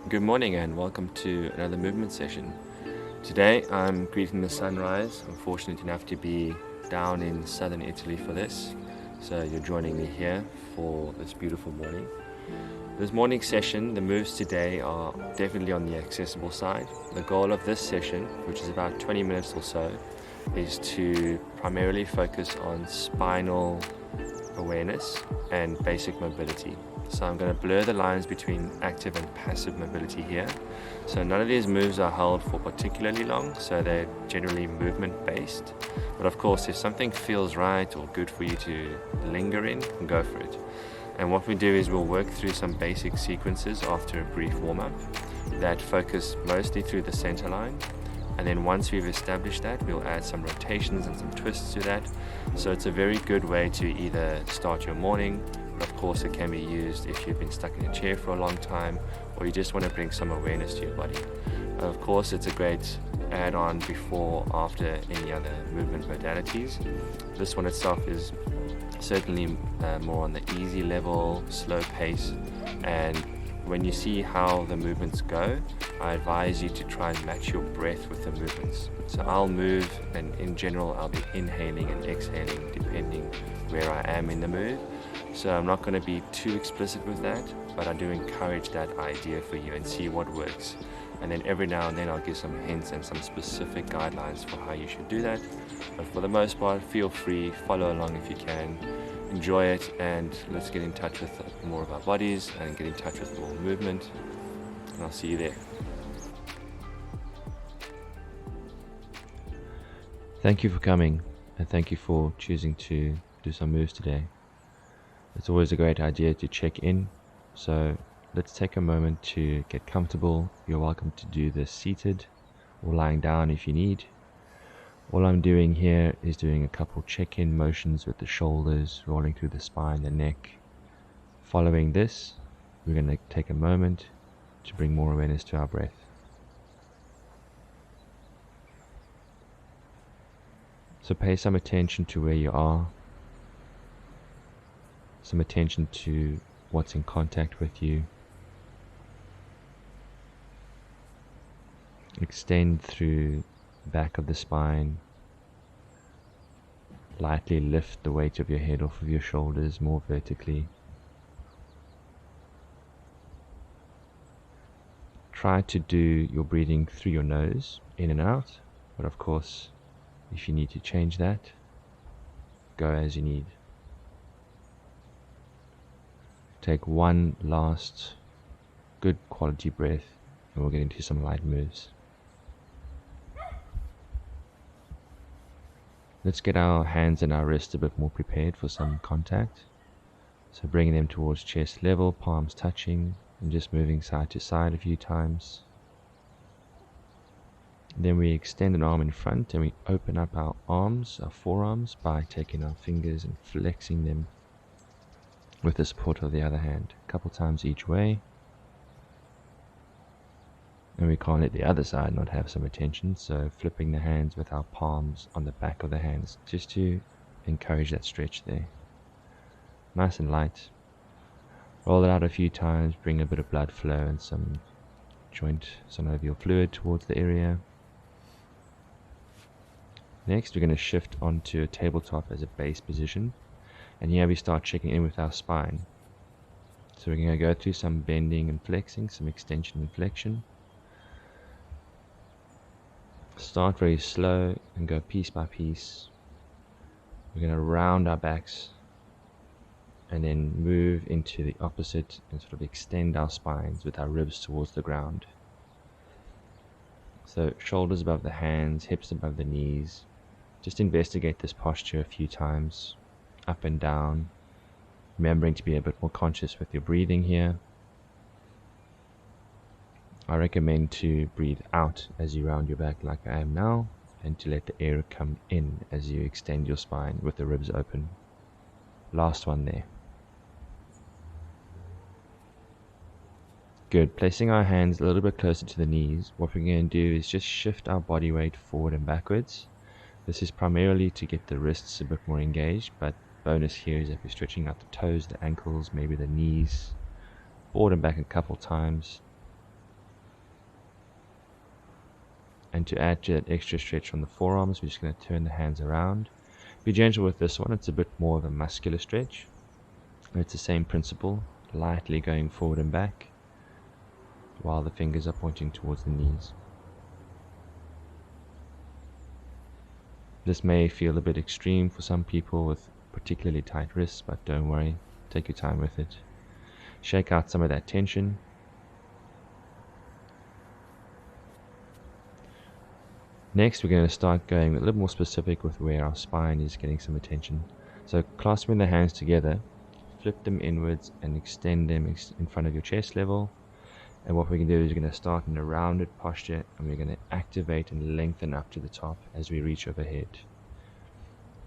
Good morning and welcome to another movement session. Today I'm greeting the sunrise. I'm fortunate enough to be down in southern Italy for this, so you're joining me here for this beautiful morning. This morning session, the moves today are definitely on the accessible side. The goal of this session, which is about 20 minutes or so, is to primarily focus on spinal awareness and basic mobility. So I'm going to blur the lines between active and passive mobility here. So none of these moves are held for particularly long, so they're generally movement based. But of course, if something feels right or good for you to linger in, go for it. And what we do is we'll work through some basic sequences after a brief warm-up that focus mostly through the center line. And then once we've established that, we'll add some rotations and some twists to that. So it's a very good way to either start your morning, but of course it can be used if you've been stuck in a chair for a long time or you just want to bring some awareness to your body. Of course, it's a great add-on before, after any other movement modalities. This one itself is certainly more on the easy level, slow pace, and when you see how the movements go, I advise you to try and match your breath with the movements. So I'll move, and in general I'll be inhaling and exhaling depending where I am in the move. So I'm not going to be too explicit with that, but I do encourage that idea for you and see what works. And then every now and then I'll give some hints and some specific guidelines for how you should do that. But for the most part, feel free, follow along if you can. Enjoy it, and let's get in touch with more of our bodies and get in touch with more movement, and I'll see you there. Thank you for coming, and thank you for choosing to do some moves today. It's always a great idea to check in, so let's take a moment to get comfortable. You're welcome to do this seated or lying down if you need. All I'm doing here is doing a couple check-in motions with the shoulders, rolling through the spine, the neck. Following this, we're going to take a moment to bring more awareness to our breath. So pay some attention to where you are, some attention to what's in contact with you. Extend through back of the spine. Lightly lift the weight of your head off of your shoulders more vertically. Try to do your breathing through your nose, in and out, but of course, if you need to change that, go as you need. Take one last good quality breath, and we'll get into some light moves. Let's get our hands and our wrists a bit more prepared for some contact. So bringing them towards chest level, palms touching, and just moving side to side a few times. Then we extend an arm in front and we open up our arms, our forearms, by taking our fingers and flexing them with the support of the other hand, a couple times each way. And we can't let the other side not have some attention, so flipping the hands with our palms on the back of the hands, just to encourage that stretch there. Nice and light. Roll it out a few times, bring a bit of blood flow and some joint synovial fluid towards the area. Next, we're going to shift onto a tabletop as a base position, and here we start checking in with our spine. So we're going to go through some bending and flexing, some extension and flexion. Start very slow and go piece by piece. We're going to round our backs and then move into the opposite and sort of extend our spines with our ribs towards the ground. So shoulders above the hands, hips above the knees. Just investigate this posture a few times, up and down, remembering to be a bit more conscious with your breathing here. I recommend to breathe out as you round your back like I am now, and to let the air come in as you extend your spine with the ribs open. Last one there. Good. Placing our hands a little bit closer to the knees, what we're going to do is just shift our body weight forward and backwards. This is primarily to get the wrists a bit more engaged, but bonus here is that we're stretching out the toes, the ankles, maybe the knees, forward and back a couple times. And to add to that extra stretch from the forearms, we're just going to turn the hands around. Be gentle with this one, it's a bit more of a muscular stretch. It's the same principle, lightly going forward and back, while the fingers are pointing towards the knees. This may feel a bit extreme for some people with particularly tight wrists, but don't worry, take your time with it. Shake out some of that tension. Next, we're going to start going a little more specific with where our spine is getting some attention. So clasping the hands together, flip them inwards and extend them in front of your chest level. And what we can do is we're going to start in a rounded posture, and we're going to activate and lengthen up to the top as we reach overhead.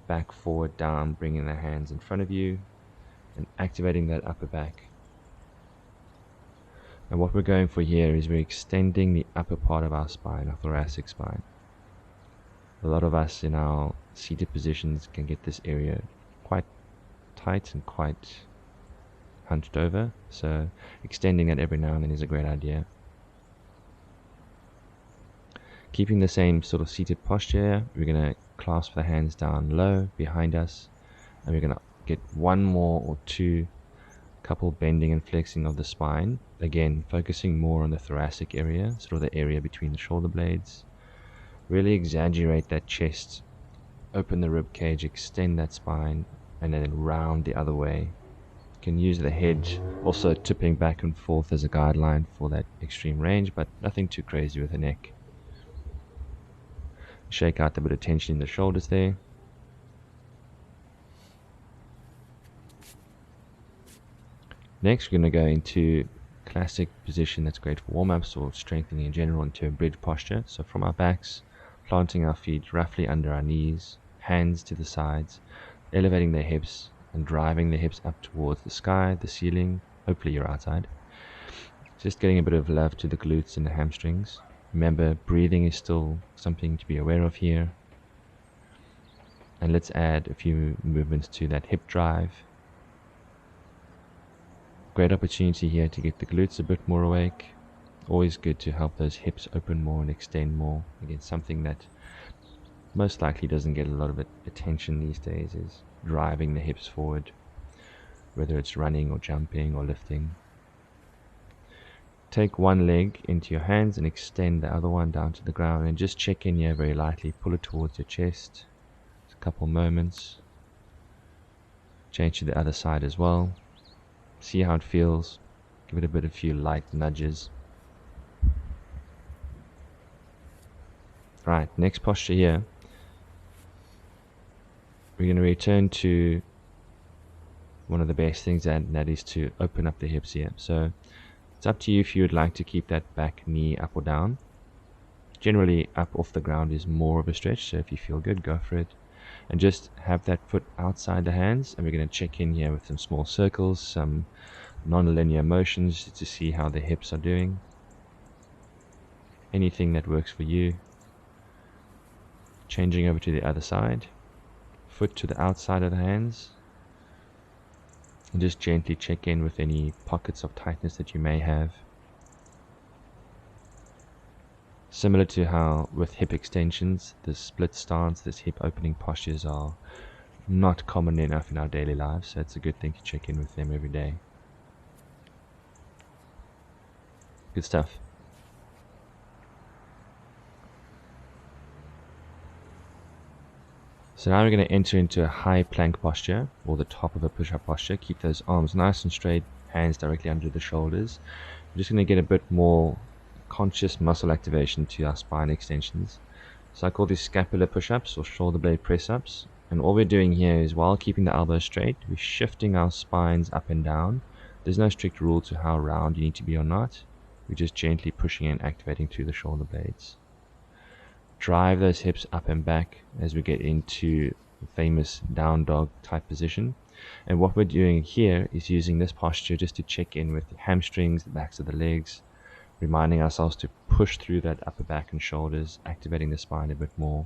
Back, forward, down, bringing the hands in front of you and activating that upper back. And what we're going for here is we're extending the upper part of our spine, our thoracic spine. A lot of us in our seated positions can get this area quite tight and quite hunched over, so extending that every now and then is a great idea. Keeping the same sort of seated posture, we're going to clasp the hands down low behind us, and we're going to get one more or two couple bending and flexing of the spine, again focusing more on the thoracic area, sort of the area between the shoulder blades. Really exaggerate that chest, open the rib cage, extend that spine, and then round the other way. You can use the head also tipping back and forth as a guideline for that extreme range, but nothing too crazy with the neck. Shake out a bit of tension in the shoulders there. Next, we're going to go into classic position that's great for warm-ups or strengthening in general, into a bridge posture. So from our backs, planting our feet roughly under our knees, hands to the sides, elevating the hips and driving the hips up towards the sky, the ceiling. Hopefully you're outside. Just getting a bit of love to the glutes and the hamstrings. Remember, breathing is still something to be aware of here. And let's add a few movements to that hip drive. Great opportunity here to get the glutes a bit more awake. Always good to help those hips open more and extend more. Again, something that most likely doesn't get a lot of attention these days is driving the hips forward, whether it's running or jumping or lifting. Take one leg into your hands and extend the other one down to the ground, and just check in here very lightly. Pull it towards your chest. Just a couple moments. Change to the other side as well. See how it feels. Give it a few light nudges. Right, next posture here. We're going to return to one of the best things, and that is to open up the hips here. So it's up to you if you would like to keep that back knee up or down. Generally, up off the ground is more of a stretch, so if you feel good, go for it. And just have that foot outside the hands, and we're going to check in here with some small circles, some non-linear motions to see how the hips are doing. Anything that works for you. Changing over to the other side. Foot to the outside of the hands. And just gently check in with any pockets of tightness that you may have. Similar to how with hip extensions, the split stance, this hip opening postures are not common enough in our daily lives, so it's a good thing to check in with them every day. Good stuff. So now we're going to enter into a high plank posture, or the top of a push-up posture. Keep those arms nice and straight, hands directly under the shoulders. We're just going to get a bit more conscious muscle activation to our spine extensions. So I call these scapular push-ups or shoulder blade press-ups. And all we're doing here is, while keeping the elbows straight, we're shifting our spines up and down. There's no strict rule to how round you need to be or not. We're just gently pushing and activating through the shoulder blades. Drive those hips up and back as we get into the famous down dog type position. And what we're doing here is using this posture just to check in with the hamstrings, the backs of the legs, reminding ourselves to push through that upper back and shoulders, activating the spine a bit more.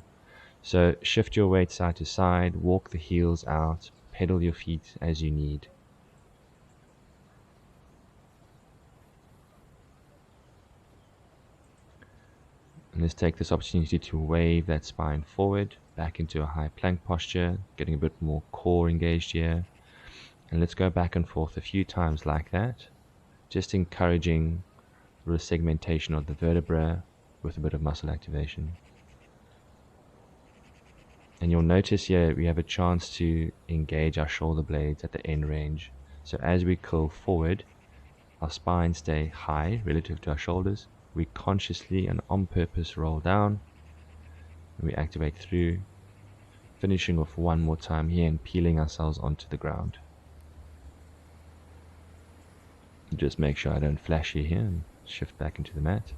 So shift your weight side to side, walk the heels out, pedal your feet as you need. Let's take this opportunity to wave that spine forward, back into a high plank posture, getting a bit more core engaged here. And let's go back and forth a few times like that, just encouraging the segmentation of the vertebra with a bit of muscle activation. And you'll notice here we have a chance to engage our shoulder blades at the end range. So as we curl forward, our spine stay high relative to our shoulders. We consciously and on purpose roll down, and we activate through, finishing off one more time here and peeling ourselves onto the ground. Just make sure I don't flash you here and shift back into the mat.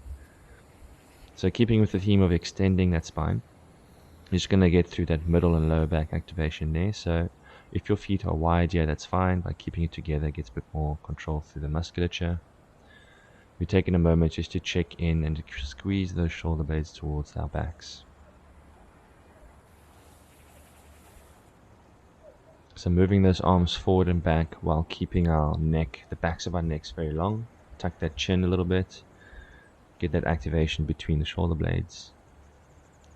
So keeping with the theme of extending that spine, you're just going to get through that middle and lower back activation there. So if your feet are wide here, that's fine. By keeping it together, it gets a bit more control through the musculature. We're taking a moment just to check in and to squeeze those shoulder blades towards our backs. So moving those arms forward and back while keeping our neck, the backs of our necks very long. Tuck that chin a little bit. Get that activation between the shoulder blades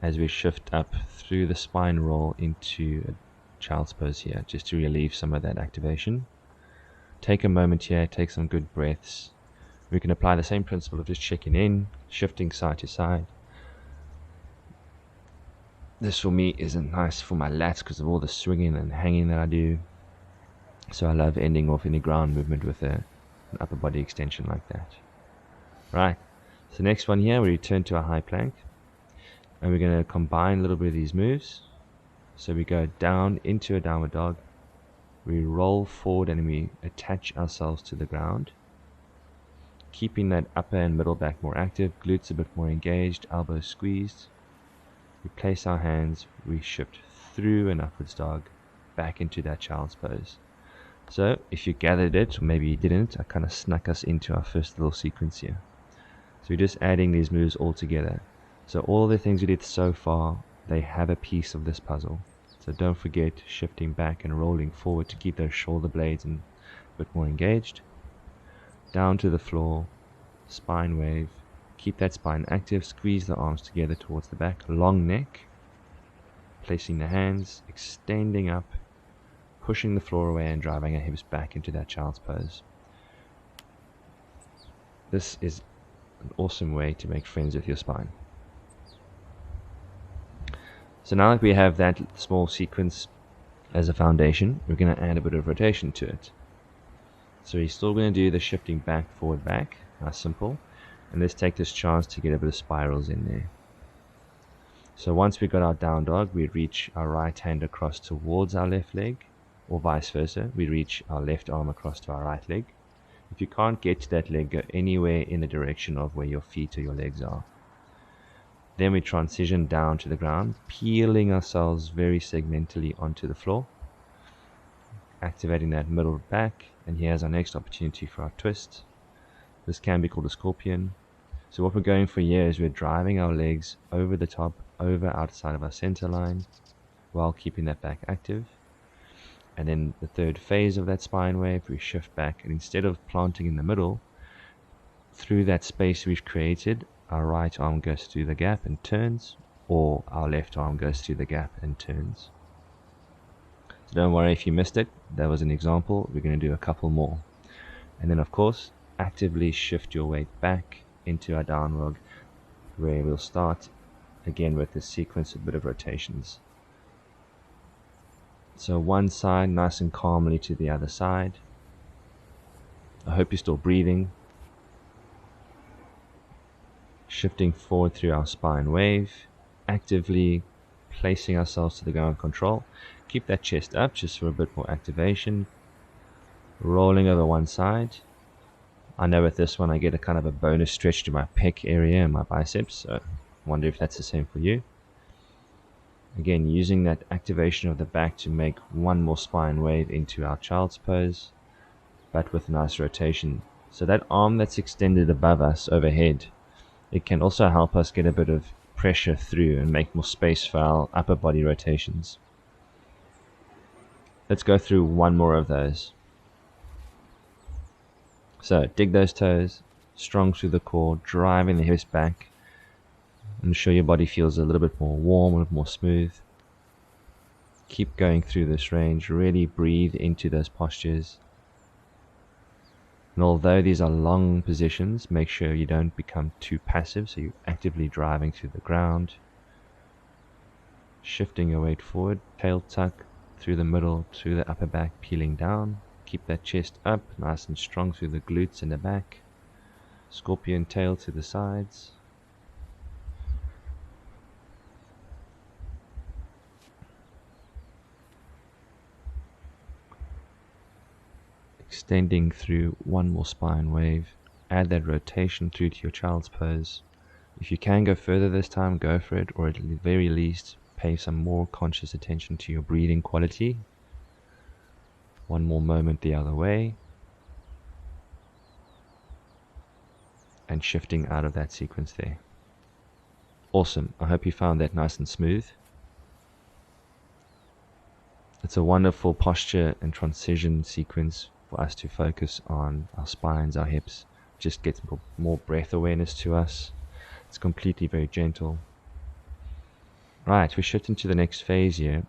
as we shift up through the spine roll into a child's pose here, just to relieve some of that activation. Take a moment here, take some good breaths. We can apply the same principle of just checking in, shifting side to side. This for me isn't nice for my lats because of all the swinging and hanging that I do. So I love ending off any ground movement with an upper body extension like that. Right, so next one here, we return to our high plank. And we're going to combine a little bit of these moves. So we go down into a downward dog. We roll forward and we attach ourselves to the ground. Keeping that upper and middle back more active, glutes a bit more engaged, elbows squeezed. We place our hands, we shift through an upwards dog, back into that child's pose. So if you gathered it, or maybe you didn't, I kind of snuck us into our first little sequence here. So we're just adding these moves all together. So all the things we did so far, they have a piece of this puzzle. So don't forget shifting back and rolling forward to keep those shoulder blades a bit more engaged. Down to the floor, spine wave. Keep that spine active, squeeze the arms together towards the back, long neck. Placing the hands, extending up, pushing the floor away and driving our hips back into that child's pose. This is an awesome way to make friends with your spine. So now that we have that small sequence as a foundation, we're going to add a bit of rotation to it. So you're still going to do the shifting back, forward, back. Nice, simple. And let's take this chance to get a bit of spirals in there. So once we've got our down dog, we reach our right hand across towards our left leg, or vice versa. We reach our left arm across to our right leg. If you can't get to that leg, go anywhere in the direction of where your feet or your legs are. Then we transition down to the ground, peeling ourselves very segmentally onto the floor, activating that middle back. And here's our next opportunity for our twist. This can be called a scorpion. So what we're going for here is we're driving our legs over the top, over outside of our center line, while keeping that back active. And then the third phase of that spine wave, we shift back, and instead of planting in the middle, through that space we've created, our right arm goes through the gap and turns, or our left arm goes through the gap and turns. So don't worry if you missed it, that was an example. We're going to do a couple more. And then of course, actively shift your weight back into our down dog, where we'll start again with this sequence of a bit of rotations. So one side, nice and calmly to the other side. I hope you're still breathing. Shifting forward through our spine wave, actively placing ourselves to the ground control. Keep that chest up just for a bit more activation. Rolling over one side. I know with this one I get a kind of a bonus stretch to my pec area and my biceps, so I wonder if that's the same for you. Again, using that activation of the back to make one more spine wave into our child's pose, but with nice rotation. So that arm that's extended above us overhead, it can also help us get a bit of pressure through and make more space for our upper body rotations. Let's go through one more of those. So dig those toes, strong through the core, driving the hips back, Ensure your body feels a little bit more warm, a little more smooth. Keep going through this range. Really breathe into those postures. And although these are long positions, make sure you don't become too passive, so you're actively driving through the ground. Shifting your weight forward, tail tuck through the middle, through the upper back, peeling down. Keep that chest up, nice and strong through the glutes and the back. Scorpion tail to the sides. Extending through one more spine wave. Add that rotation through to your child's pose. If you can go further this time, go for it, or at the very least, pay some more conscious attention to your breathing quality. One more moment the other way. And shifting out of that sequence there. Awesome. I hope you found that nice and smooth. It's a wonderful posture and transition sequence for us to focus on our spines, our hips. Just gets more breath awareness to us. It's completely very gentle. Right, we shift into the next phase here.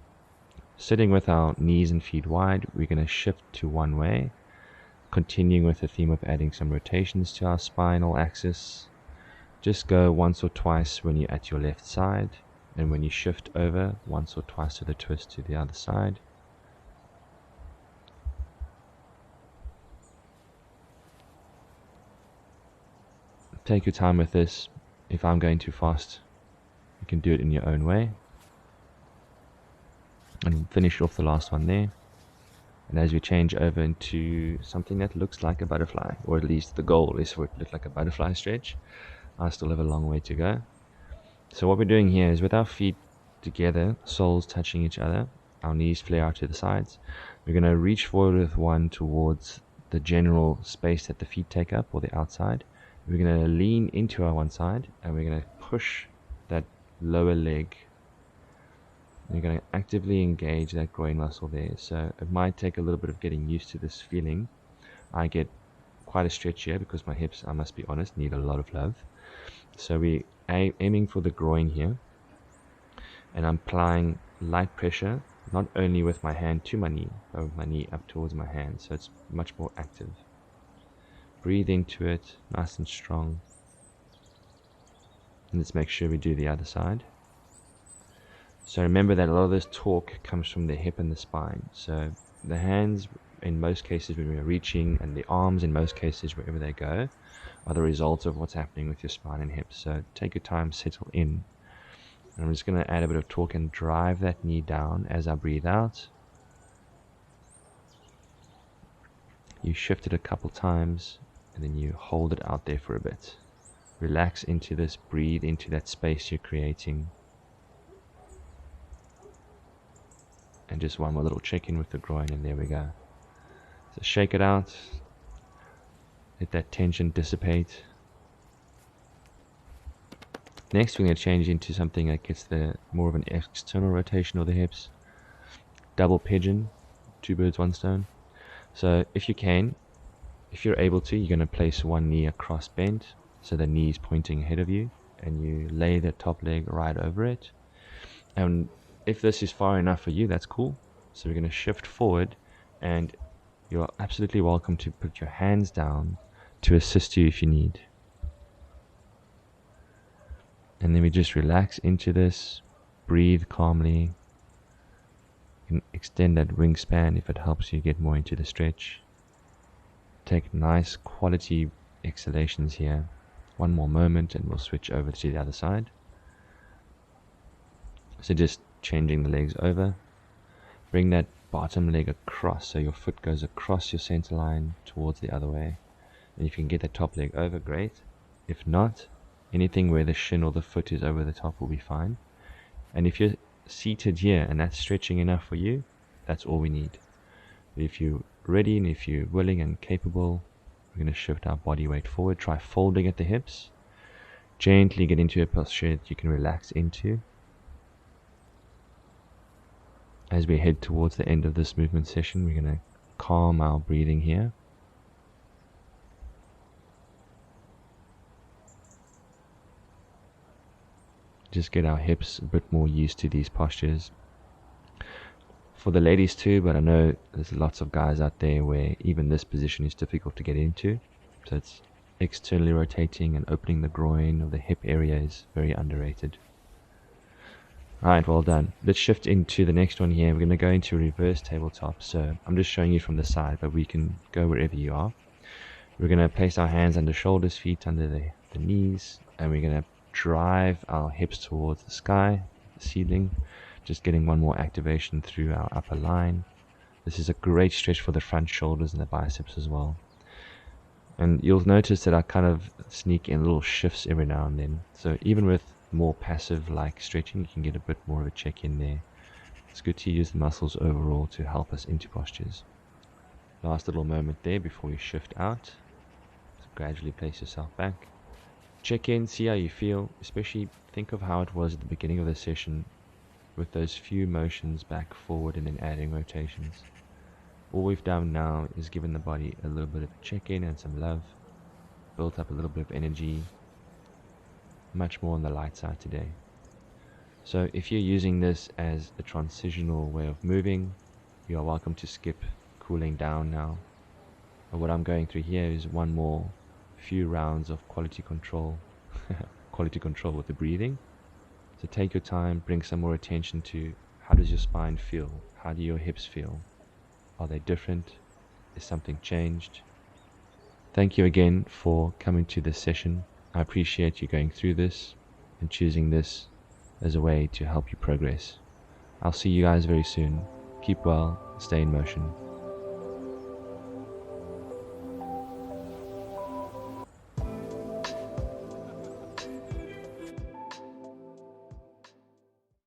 Sitting with our knees and feet wide, we're going to shift to one way, continuing with the theme of adding some rotations to our spinal axis. Just go once or twice when you're at your left side, and when you shift over, once or twice to the twist to the other side. Take your time with this. If I'm going too fast, you can do it in your own way. And finish off the last one there. And as we change over into something that looks like a butterfly, or at least the goal is for it to look like a butterfly stretch, I still have a long way to go. So what we're doing here is with our feet together, soles touching each other, our knees flare out to the sides, we're going to reach forward with one towards the general space that the feet take up, or the outside. We're going to lean into our one side, and we're going to push that lower leg. You're going to actively engage that groin muscle there. So it might take a little bit of getting used to this feeling. I get quite a stretch here because my hips, I must be honest, need a lot of love. So we're aiming for the groin here. And I'm applying light pressure, not only with my hand to my knee, but with my knee up towards my hand. So it's much more active. Breathe into it, nice and strong. And let's make sure we do the other side. So remember that a lot of this torque comes from the hip and the spine. So the hands, in most cases when we're reaching, and the arms, in most cases wherever they go, are the result of what's happening with your spine and hips. So take your time, settle in. And I'm just going to add a bit of torque and drive that knee down as I breathe out. You shift it a couple times, and then you hold it out there for a bit. Relax into this, breathe into that space you're creating. And just one more little check-in with the groin, and there we go. So shake it out. Let that tension dissipate. Next, we're going to change into something that gets the more of an external rotation of the hips. Double pigeon, 2 birds, 1 stone. So if you can, if you're able to, you're going to place one knee across bent, so the knee is pointing ahead of you, and you lay the top leg right over it. And if this is far enough for you, that's cool. So we're going to shift forward, and you're absolutely welcome to put your hands down to assist you if you need. And then we just relax into this, breathe calmly. You can extend that wingspan if it helps you get more into the stretch. Take nice quality exhalations here. One more moment and we'll switch over to the other side. So just changing the legs over. Bring that bottom leg across, so your foot goes across your center line towards the other way. And if you can get the top leg over, great. If not, anything where the shin or the foot is over the top will be fine. And if you're seated here and that's stretching enough for you, that's all we need. If you're ready and if you're willing and capable, we're going to shift our body weight forward. Try folding at the hips. Gently get into a posture that you can relax into. As we head towards the end of this movement session, we're going to calm our breathing here. Just get our hips a bit more used to these postures. For the ladies too, but I know there's lots of guys out there where even this position is difficult to get into. So it's externally rotating and opening the groin or the hip area is very underrated. Alright, well done. Let's shift into the next one here. We're going to go into reverse tabletop. So I'm just showing you from the side, but we can go wherever you are. We're going to place our hands under shoulders, feet under the knees, and we're going to drive our hips towards the sky, the ceiling, just getting one more activation through our upper line. This is a great stretch for the front shoulders and the biceps as well. And you'll notice that I kind of sneak in little shifts every now and then. So even with more passive like stretching, you can get a bit more of a check in there. It's good to use the muscles overall to help us into postures. Last little moment there before we shift out. So gradually place yourself back. Check in, see how you feel, especially think of how it was at the beginning of the session with those few motions back, forward, and then adding rotations. All we've done now is given the body a little bit of a check-in and some love, built up a little bit of energy, much more on the light side today. So if you're using this as a transitional way of moving, you are welcome to skip cooling down now. And what I'm going through here is one more few rounds of quality control with the breathing. So take your time, bring some more attention to how does your spine feel? How do your hips feel? Are they different? Is something changed? Thank you again for coming to this session. I appreciate you going through this and choosing this as a way to help you progress. I'll see you guys very soon. Keep well, stay in motion.